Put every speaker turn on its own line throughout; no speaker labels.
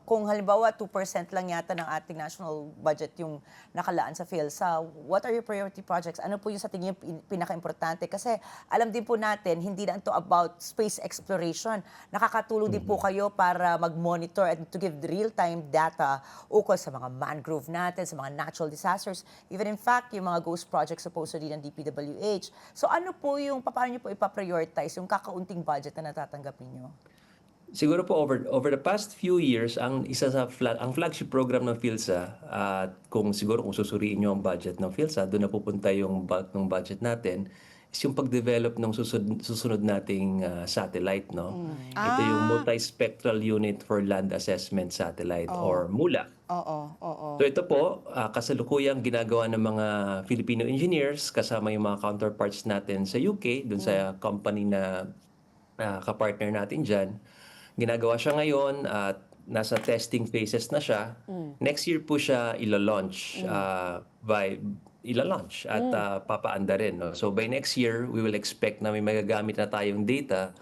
kung halimbawa 2% lang yata ng ating national budget yung nakalaan sa PhilSA, what are your priority projects? Ano po yung sa tingin yung pinaka-importante? Kasi alam din po natin, hindi lang ito about space exploration. Nakakatulong din po kayo para mag-monitor and to give real-time data ukol sa mga mangrove natin, sa mga natural disasters, even in fact, yung mga ghost projects supposedly ng DPWH. So ano po yung, paano nyo po ipaprioritize yung kakaunting budget na natatanggap ninyo?
Siguro po over the past few years, ang flagship program ng PhilSA, at kung siguro kung susuriin niyo ang budget ng PhilSA, doon na pupunta yung bulk ng budget natin, is yung pag-develop ng susunod nating satellite, no? Ito yung
Ah,
Multispectral Unit for Land Assessment Satellite or MULA.
oo, oo.
So ito po, kasalukuyang ginagawa ng mga Filipino engineers kasama yung mga counterparts natin sa UK, dun sa company na kapartner natin dyan. Ginagawa siya ngayon at nasa testing phases na siya. Next year po siya ila-launch at papaanda rin. No? So by next year, we will expect na may magagamit na tayong data,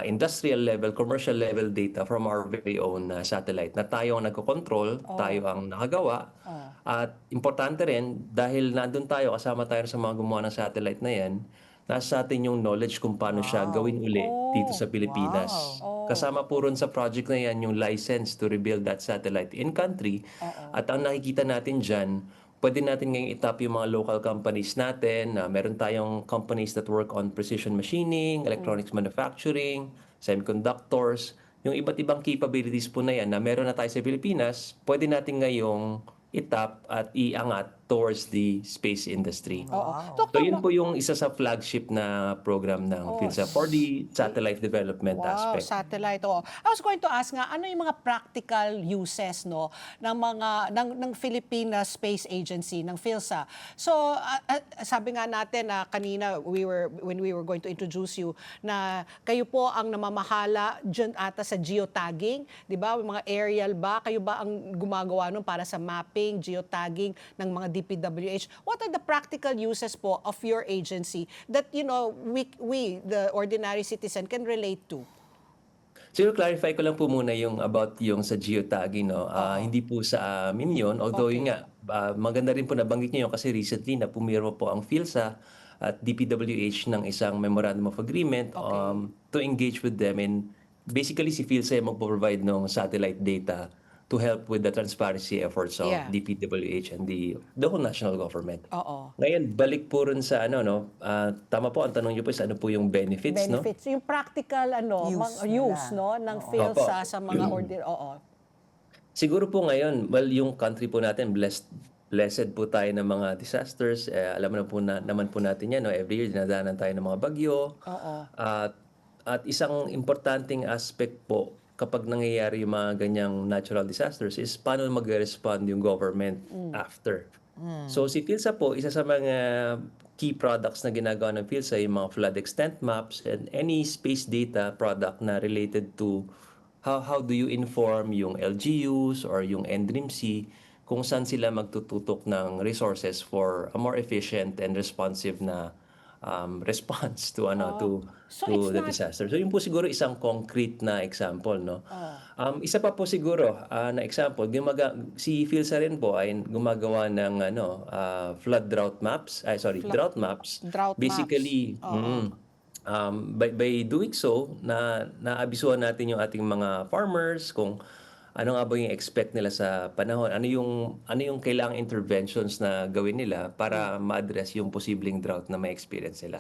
industrial level, commercial level data from our very own satellite na tayo ang nagko-control, tayo ang nakagawa. At importante rin, dahil nandun tayo, kasama tayo sa mga gumawa ng satellite na yan, nasa atin yung knowledge kung paano siya gawin uli dito sa Pilipinas. Kasama po ron sa project na yan yung license to rebuild that satellite in country. At ang nakikita natin dyan, pwede natin ngayong itap yung mga local companies natin. Meron tayong companies that work on precision machining, electronics manufacturing, semiconductors. Yung iba't ibang capabilities po na yan na meron na tayo sa Pilipinas, pwede natin ngayong itap at iangat towards the space industry.
Oo.
So yun po yung isa sa flagship na program ng PhilSA for the satellite development
Wow,
aspect.
satellite. Oo. I was going to ask nga, ano yung mga practical uses no ng mga ng Philippine Space Agency ng PhilSA? So sabi nga natin na kanina when we were going to introduce you na kayo po ang namamahala dyan ata sa geotagging, 'di ba? Mga aerial ba kayo ba ang gumagawa nun para sa mapping, geotagging ng mga DPWH? What are the practical uses po of your agency that we the ordinary citizen can relate to?
Siguro clarify ko lang po muna yung about yung sa geotagging, no? Hindi po sa amin yun, although yun nga, maganda rin po nabanggit niyo yun kasi recently na pumirma po ang PhilSA at DPWH ng isang memorandum of agreement to engage with them, and basically si PhilSA yung magpo-provide ng satellite data to help with the transparency efforts of
Yeah.
DPWH and the whole national government.
Oo.
Ngayon, balik po rin sa tama po, ang tanong niyo po is ano po yung benefits, no?
Benefits, yung practical use
nila.
no ng PhilSA sa mga
Siguro po ngayon, well, yung country po natin, blessed po tayo ng mga disasters. Alam na po naman po natin yan, no? Every year, dinadaanan tayo ng mga bagyo.
Oo.
At isang importanteng aspect po kapag nangyayari yung mga ganyang natural disasters is paano mag-respond yung government after. So si PhilSA po, isa sa mga key products na ginagawa ng PhilSA yung mga flood extent maps and any space data product na related to how do you inform yung LGUs or yung NDRIMC kung saan sila magtututok ng resources for a more efficient and responsive na response to
So
to
it's
the
not-
disaster. So yun po siguro isang concrete na example, no. Isa pa po siguro na example, si PhilSA rin po ay gumagawa ng flood drought maps. Drought maps.
Drought maps.
Basically, by doing so, naabisuhan natin yung ating mga farmers kung ano nga ba yung expect nila sa panahon, ano yung kailangang interventions na gawin nila para ma-address yung posibleng drought na may experience nila.